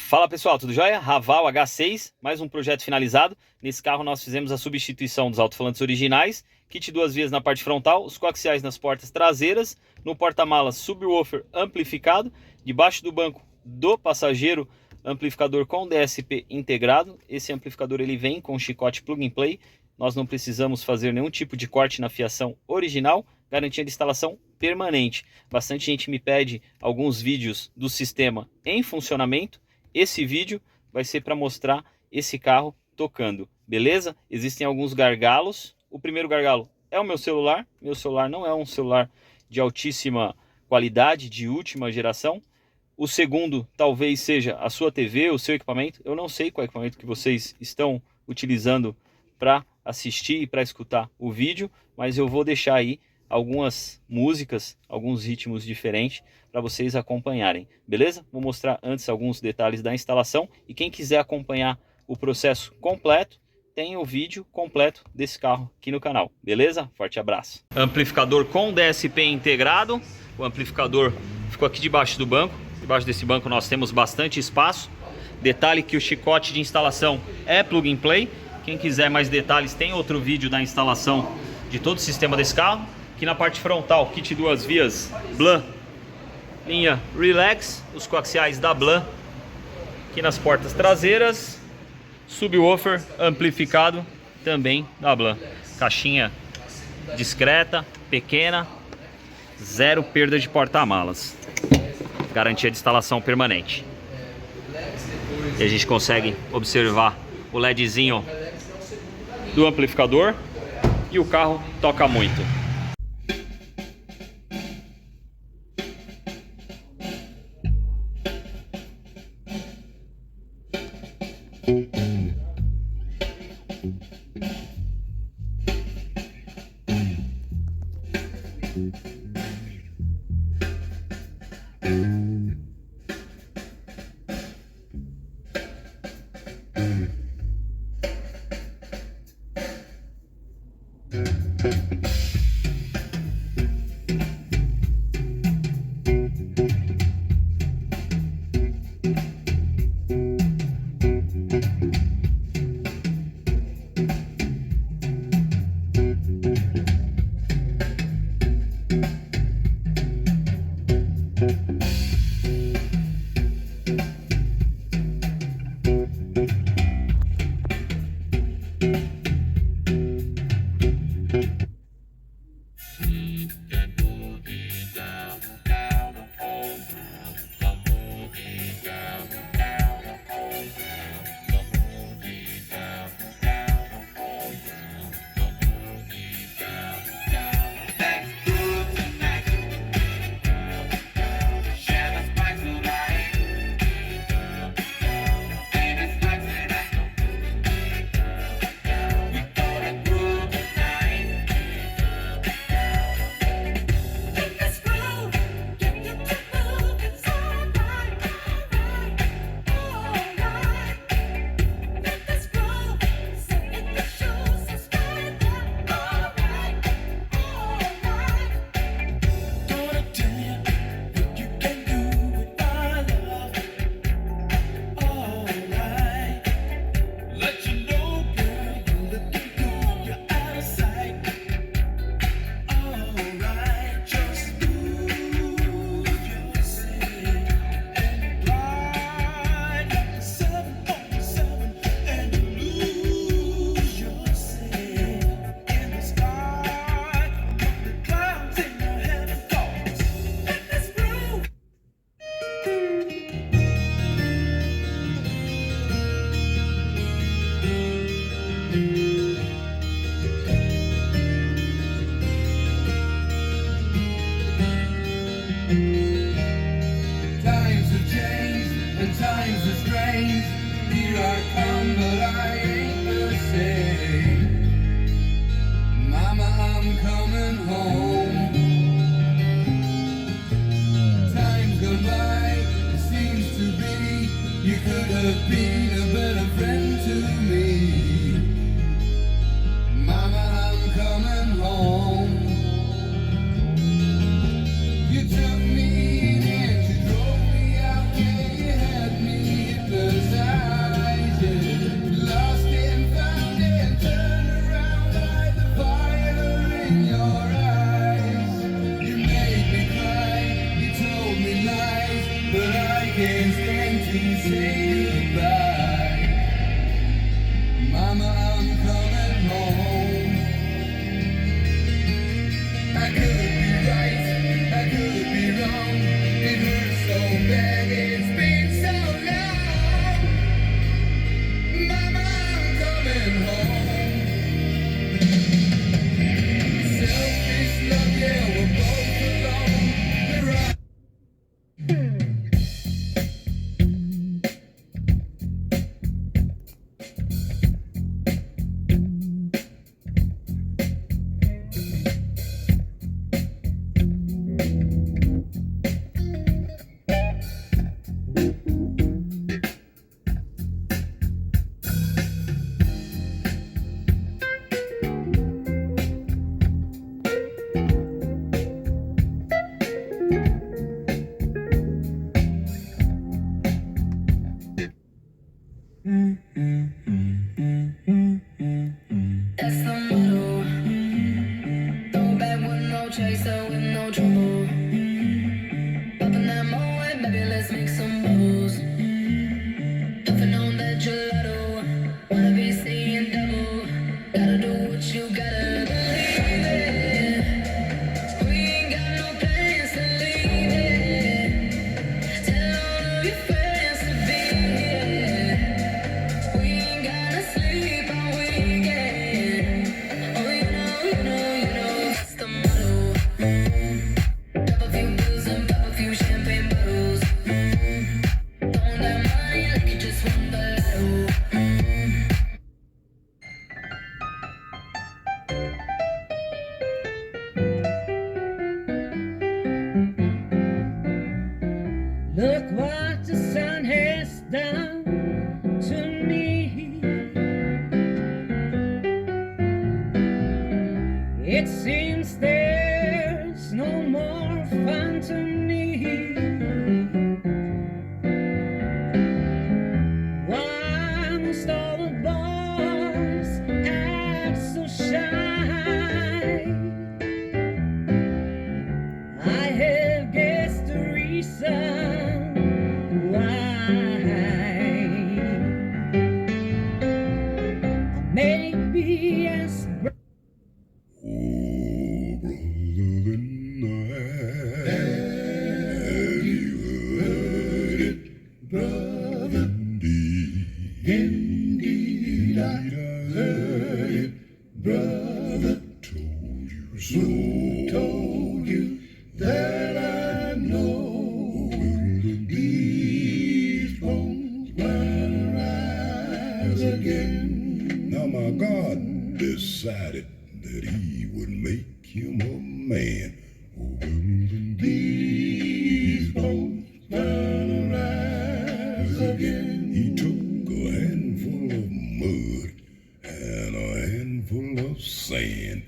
Fala pessoal, tudo jóia? Haval H6, mais um projeto finalizado. Nesse carro nós fizemos a substituição dos alto-falantes originais, kit 2 vias na parte frontal, os coaxiais nas portas traseiras, no porta-malas subwoofer amplificado, debaixo do banco do passageiro amplificador com DSP integrado. Esse amplificador ele vem com chicote plug and play, nós não precisamos fazer nenhum tipo de corte na fiação original, garantia de instalação permanente. Bastante gente me pede alguns vídeos do sistema em funcionamento. Esse vídeo vai ser para mostrar esse carro tocando, beleza? Existem alguns gargalos. O primeiro gargalo é o meu celular. Meu celular não é um celular de altíssima qualidade, de última geração. O segundo talvez seja a sua TV, o seu equipamento. Eu não sei qual equipamento que vocês estão utilizando para assistir e para escutar o vídeo, mas eu vou deixar aí algumas músicas, alguns ritmos diferentes para vocês acompanharem, beleza? Vou mostrar antes alguns detalhes da instalação e quem quiser acompanhar o processo completo, tem o vídeo completo desse carro aqui no canal, beleza? Forte abraço. Amplificador com DSP integrado, o amplificador ficou aqui debaixo do banco, debaixo desse banco nós temos bastante espaço. Detalhe que o chicote de instalação é plug and play. Quem quiser mais detalhes, tem outro vídeo da instalação de todo o sistema desse carro. Aqui na parte frontal, kit 2 vias Blam, linha Relax, os coaxiais da Blam. Aqui nas portas traseiras, subwoofer amplificado também da Blam. Caixinha discreta, pequena, zero perda de porta-malas. Garantia de instalação permanente. E a gente consegue observar o LEDzinho do amplificador e o carro toca muito. You took me in and you drove me out, yeah, you had me at the Look what the sun has done to me. It seems there's no more fun to me. Why must all the boys act so shy? I have guessed the reason. Maybe as decided that he would make him a man. These bones gonna rise again. He took a handful of mud and a handful of sand.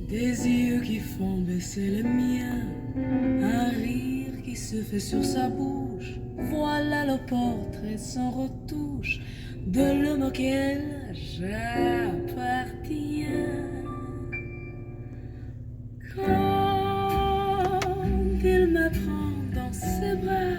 Des yeux qui font baisser le mien, un rire qui se fait sur sa bouche. Voilà le portrait sans retouche de l'homme auquel j'appartiens. Quand il me prend dans ses bras,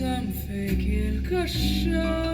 ça me fait quelque chose.